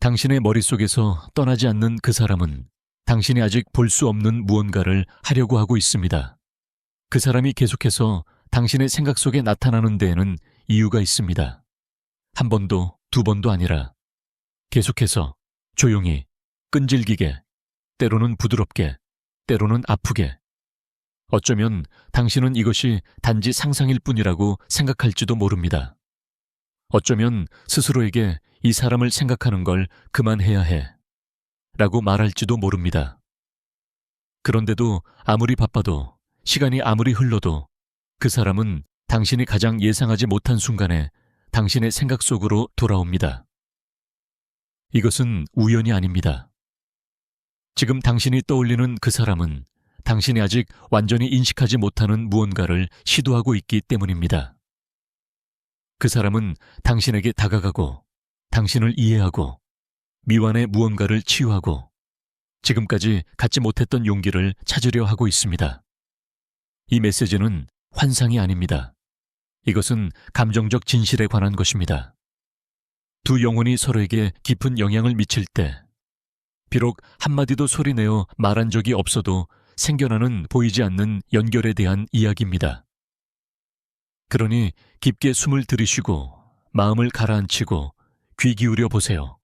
당신의 머릿속에서 떠나지 않는 그 사람은 당신이 아직 볼 수 없는 무언가를 하려고 하고 있습니다. 그 사람이 계속해서 당신의 생각 속에 나타나는 데에는 이유가 있습니다. 한 번도, 두 번도 아니라 계속해서 조용히, 끈질기게, 때로는 부드럽게, 때로는 아프게. 어쩌면 당신은 이것이 단지 상상일 뿐이라고 생각할지도 모릅니다. 어쩌면 스스로에게 이 사람을 생각하는 걸 그만해야 해 라고 말할지도 모릅니다. 그런데도 아무리 바빠도, 시간이 아무리 흘러도 그 사람은 당신이 가장 예상하지 못한 순간에 당신의 생각 속으로 돌아옵니다. 이것은 우연이 아닙니다. 지금 당신이 떠올리는 그 사람은 당신이 아직 완전히 인식하지 못하는 무언가를 시도하고 있기 때문입니다. 그 사람은 당신에게 다가가고, 당신을 이해하고, 미완의 무언가를 치유하고, 지금까지 갖지 못했던 용기를 찾으려 하고 있습니다. 이 메시지는 환상이 아닙니다. 이것은 감정적 진실에 관한 것입니다. 두 영혼이 서로에게 깊은 영향을 미칠 때, 비록 한마디도 소리내어 말한 적이 없어도 생겨나는 보이지 않는 연결에 대한 이야기입니다. 그러니 깊게 숨을 들이쉬고 마음을 가라앉히고 귀 기울여 보세요.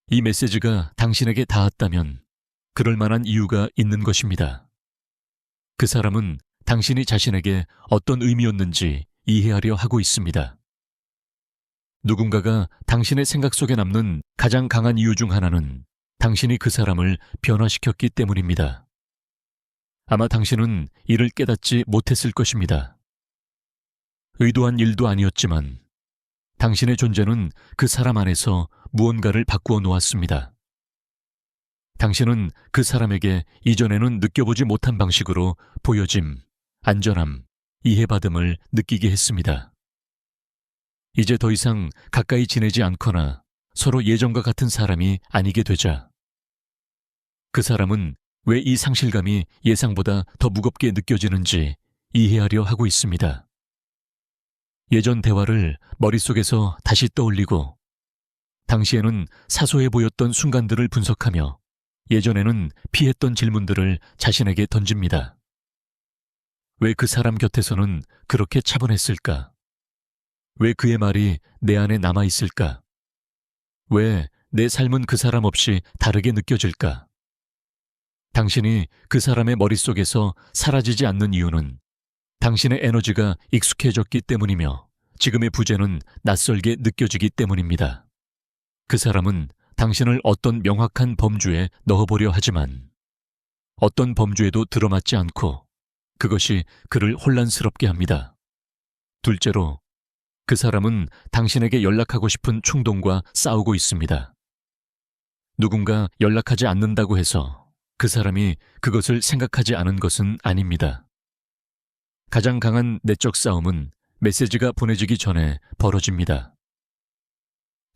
이 메시지가 당신에게 닿았다면 그럴 만한 이유가 있는 것입니다. 그 사람은 당신이 자신에게 어떤 의미였는지 이해하려 하고 있습니다. 누군가가 당신의 생각 속에 남는 가장 강한 이유 중 하나는 당신이 그 사람을 변화시켰기 때문입니다. 아마 당신은 이를 깨닫지 못했을 것입니다. 의도한 일도 아니었지만 당신의 존재는 그 사람 안에서 무언가를 바꾸어 놓았습니다. 당신은 그 사람에게 이전에는 느껴보지 못한 방식으로 보여짐, 안전함, 이해받음을 느끼게 했습니다. 이제 더 이상 가까이 지내지 않거나 서로 예전과 같은 사람이 아니게 되자 그 사람은 왜 이 상실감이 예상보다 더 무겁게 느껴지는지 이해하려 하고 있습니다. 예전 대화를 머릿속에서 다시 떠올리고 당시에는 사소해 보였던 순간들을 분석하며 예전에는 피했던 질문들을 자신에게 던집니다. 왜 그 사람 곁에서는 그렇게 차분했을까? 왜 그의 말이 내 안에 남아있을까? 왜 내 삶은 그 사람 없이 다르게 느껴질까? 당신이 그 사람의 머릿속에서 사라지지 않는 이유는 당신의 에너지가 익숙해졌기 때문이며 지금의 부재는 낯설게 느껴지기 때문입니다. 그 사람은 당신을 어떤 명확한 범주에 넣어보려 하지만 어떤 범주에도 들어맞지 않고 그것이 그를 혼란스럽게 합니다. 둘째로, 그 사람은 당신에게 연락하고 싶은 충동과 싸우고 있습니다. 누군가 연락하지 않는다고 해서 그 사람이 그것을 생각하지 않은 것은 아닙니다. 가장 강한 내적 싸움은 메시지가 보내지기 전에 벌어집니다.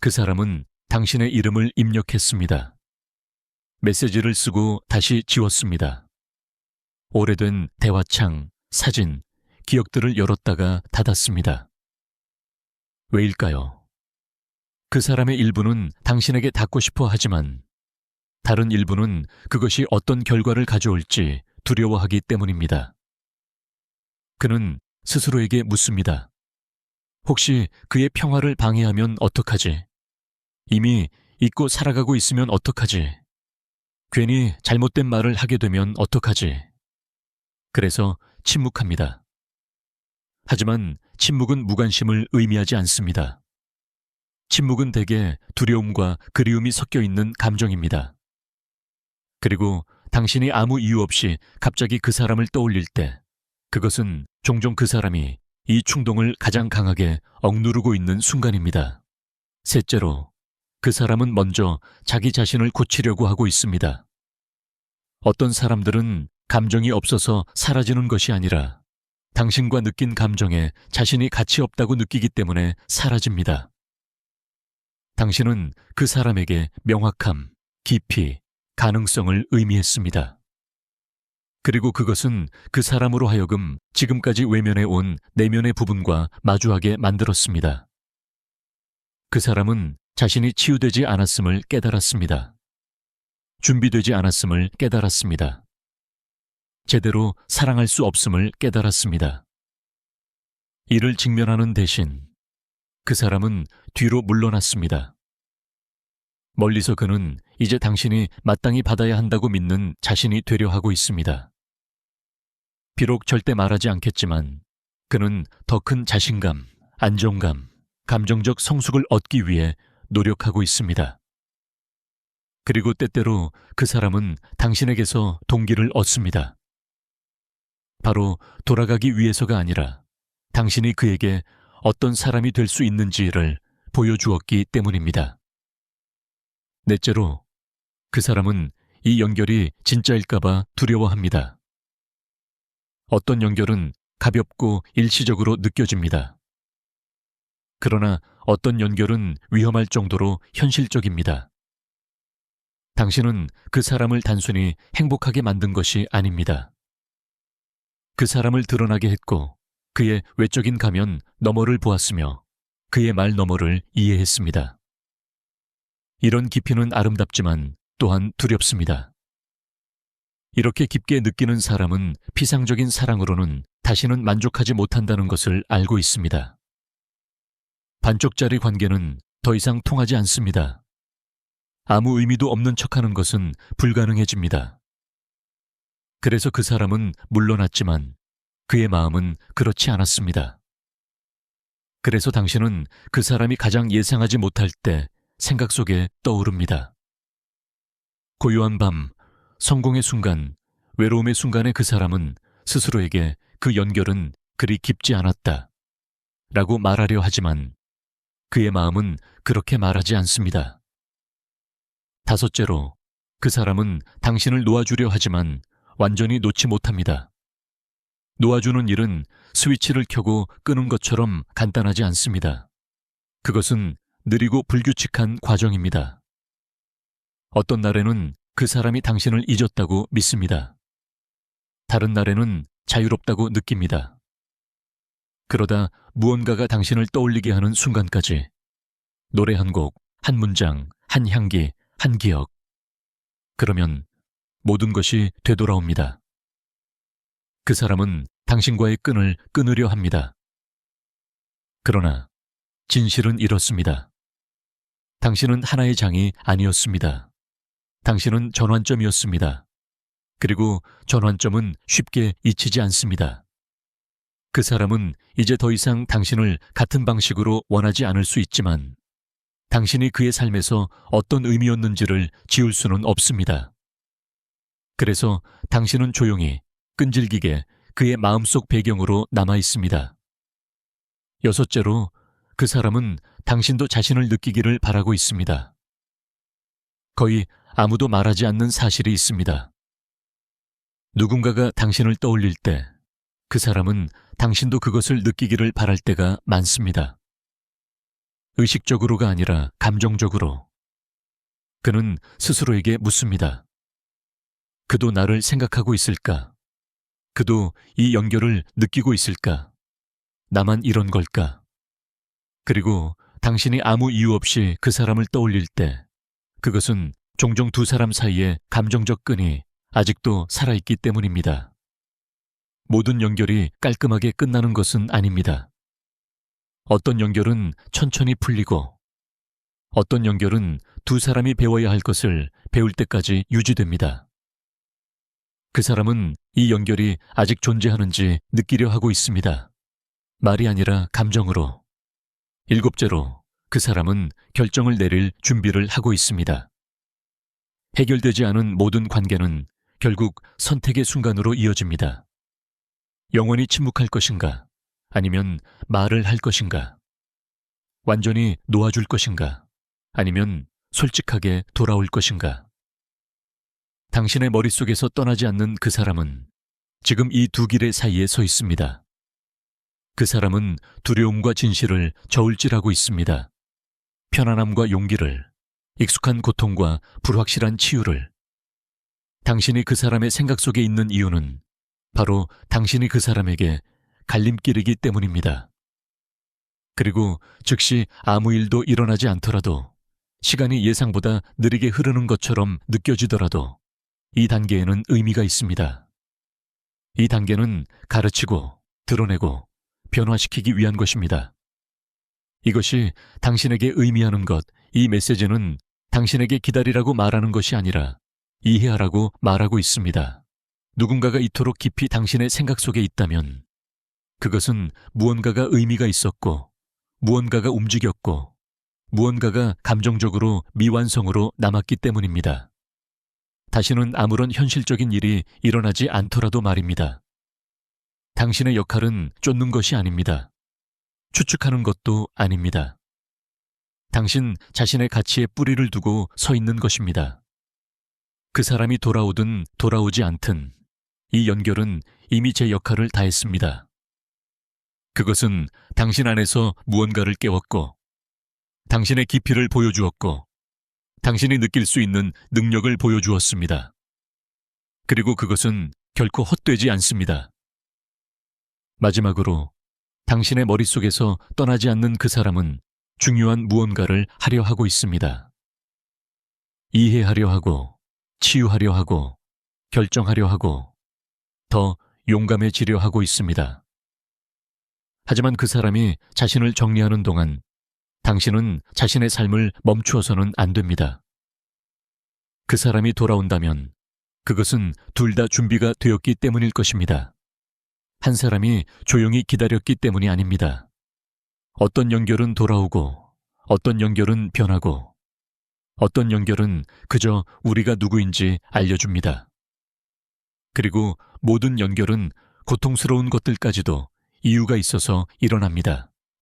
그 사람은 당신의 이름을 입력했습니다. 메시지를 쓰고 다시 지웠습니다. 오래된 대화창, 사진, 기억들을 열었다가 닫았습니다. 왜일까요? 그 사람의 일부는 당신에게 닿고 싶어 하지만 다른 일부는 그것이 어떤 결과를 가져올지 두려워하기 때문입니다. 그는 스스로에게 묻습니다. 혹시 그의 평화를 방해하면 어떡하지? 이미 잊고 살아가고 있으면 어떡하지? 괜히 잘못된 말을 하게 되면 어떡하지? 그래서 침묵합니다. 하지만 침묵은 무관심을 의미하지 않습니다. 침묵은 대개 두려움과 그리움이 섞여 있는 감정입니다. 그리고 당신이 아무 이유 없이 갑자기 그 사람을 떠올릴 때 그것은 종종 그 사람이 이 충동을 가장 강하게 억누르고 있는 순간입니다. 셋째로, 그 사람은 먼저 자기 자신을 고치려고 하고 있습니다. 어떤 사람들은 감정이 없어서 사라지는 것이 아니라 당신과 느낀 감정에 자신이 가치 없다고 느끼기 때문에 사라집니다. 당신은 그 사람에게 명확함, 깊이, 가능성을 의미했습니다. 그리고 그것은 그 사람으로 하여금 지금까지 외면해 온 내면의 부분과 마주하게 만들었습니다. 그 사람은 자신이 치유되지 않았음을 깨달았습니다. 준비되지 않았음을 깨달았습니다. 제대로 사랑할 수 없음을 깨달았습니다. 이를 직면하는 대신 그 사람은 뒤로 물러났습니다. 멀리서 그는 이제 당신이 마땅히 받아야 한다고 믿는 자신이 되려 하고 있습니다. 비록 절대 말하지 않겠지만 그는 더 큰 자신감, 안정감, 감정적 성숙을 얻기 위해 노력하고 있습니다. 그리고 때때로 그 사람은 당신에게서 동기를 얻습니다. 바로 돌아가기 위해서가 아니라 당신이 그에게 어떤 사람이 될 수 있는지를 보여주었기 때문입니다. 넷째로, 그 사람은 이 연결이 진짜일까봐 두려워합니다. 어떤 연결은 가볍고 일시적으로 느껴집니다. 그러나 어떤 연결은 위험할 정도로 현실적입니다. 당신은 그 사람을 단순히 행복하게 만든 것이 아닙니다. 그 사람을 드러나게 했고 그의 외적인 가면 너머를 보았으며 그의 말 너머를 이해했습니다. 이런 깊이는 아름답지만 또한 두렵습니다. 이렇게 깊게 느끼는 사람은 피상적인 사랑으로는 다시는 만족하지 못한다는 것을 알고 있습니다. 반쪽짜리 관계는 더 이상 통하지 않습니다. 아무 의미도 없는 척하는 것은 불가능해집니다. 그래서 그 사람은 물러났지만 그의 마음은 그렇지 않았습니다. 그래서 당신은 그 사람이 가장 예상하지 못할 때 생각 속에 떠오릅니다. 고요한 밤, 성공의 순간, 외로움의 순간에 그 사람은 스스로에게 그 연결은 그리 깊지 않았다 라고 말하려 하지만 그의 마음은 그렇게 말하지 않습니다. 다섯째로, 그 사람은 당신을 놓아주려 하지만 완전히 놓지 못합니다. 놓아주는 일은 스위치를 켜고 끄는 것처럼 간단하지 않습니다. 그것은 느리고 불규칙한 과정입니다. 어떤 날에는 그 사람이 당신을 잊었다고 믿습니다. 다른 날에는 자유롭다고 느낍니다. 그러다 무언가가 당신을 떠올리게 하는 순간까지 노래 한 곡, 한 문장, 한 향기, 한 기억. 그러면 모든 것이 되돌아옵니다. 그 사람은 당신과의 끈을 끊으려 합니다. 그러나 진실은 이렇습니다. 당신은 하나의 장이 아니었습니다. 당신은 전환점이었습니다. 그리고 전환점은 쉽게 잊히지 않습니다. 그 사람은 이제 더 이상 당신을 같은 방식으로 원하지 않을 수 있지만 당신이 그의 삶에서 어떤 의미였는지를 지울 수는 없습니다. 그래서 당신은 조용히 끈질기게 그의 마음속 배경으로 남아 있습니다. 여섯째로, 그 사람은 당신도 자신을 느끼기를 바라고 있습니다. 거의 아무도 말하지 않는 사실이 있습니다. 누군가가 당신을 떠올릴 때 그 사람은 당신도 그것을 느끼기를 바랄 때가 많습니다. 의식적으로가 아니라 감정적으로. 그는 스스로에게 묻습니다. 그도 나를 생각하고 있을까? 그도 이 연결을 느끼고 있을까? 나만 이런 걸까? 그리고 당신이 아무 이유 없이 그 사람을 떠올릴 때 그것은 종종 두 사람 사이의 감정적 끈이 아직도 살아있기 때문입니다. 모든 연결이 깔끔하게 끝나는 것은 아닙니다. 어떤 연결은 천천히 풀리고 어떤 연결은 두 사람이 배워야 할 것을 배울 때까지 유지됩니다. 그 사람은 이 연결이 아직 존재하는지 느끼려 하고 있습니다. 말이 아니라 감정으로. 일곱째로, 그 사람은 결정을 내릴 준비를 하고 있습니다. 해결되지 않은 모든 관계는 결국 선택의 순간으로 이어집니다. 영원히 침묵할 것인가? 아니면 말을 할 것인가? 완전히 놓아줄 것인가? 아니면 솔직하게 돌아올 것인가? 당신의 머릿속에서 떠나지 않는 그 사람은 지금 이 두 길의 사이에 서 있습니다. 그 사람은 두려움과 진실을 저울질하고 있습니다. 편안함과 용기를, 익숙한 고통과 불확실한 치유를. 당신이 그 사람의 생각 속에 있는 이유는 바로 당신이 그 사람에게 갈림길이기 때문입니다. 그리고 즉시 아무 일도 일어나지 않더라도 시간이 예상보다 느리게 흐르는 것처럼 느껴지더라도 이 단계에는 의미가 있습니다. 이 단계는 가르치고, 드러내고, 변화시키기 위한 것입니다. 이것이 당신에게 의미하는 것, 이 메시지는 당신에게 기다리라고 말하는 것이 아니라 이해하라고 말하고 있습니다. 누군가가 이토록 깊이 당신의 생각 속에 있다면 그것은 무언가가 의미가 있었고, 무언가가 움직였고, 무언가가 감정적으로 미완성으로 남았기 때문입니다. 다시는 아무런 현실적인 일이 일어나지 않더라도 말입니다. 당신의 역할은 쫓는 것이 아닙니다. 추측하는 것도 아닙니다. 당신 자신의 가치에 뿌리를 두고 서 있는 것입니다. 그 사람이 돌아오든 돌아오지 않든 이 연결은 이미 제 역할을 다했습니다. 그것은 당신 안에서 무언가를 깨웠고, 당신의 깊이를 보여주었고, 당신이 느낄 수 있는 능력을 보여주었습니다. 그리고 그것은 결코 헛되지 않습니다. 마지막으로 당신의 머릿속에서 떠나지 않는 그 사람은 중요한 무언가를 하려 하고 있습니다. 이해하려 하고, 치유하려 하고, 결정하려 하고, 더 용감해지려 하고 있습니다. 하지만 그 사람이 자신을 정리하는 동안 당신은 자신의 삶을 멈추어서는 안 됩니다. 그 사람이 돌아온다면 그것은 둘 다 준비가 되었기 때문일 것입니다. 한 사람이 조용히 기다렸기 때문이 아닙니다. 어떤 연결은 돌아오고, 어떤 연결은 변하고, 어떤 연결은 그저 우리가 누구인지 알려줍니다. 그리고 모든 연결은 고통스러운 것들까지도 이유가 있어서 일어납니다.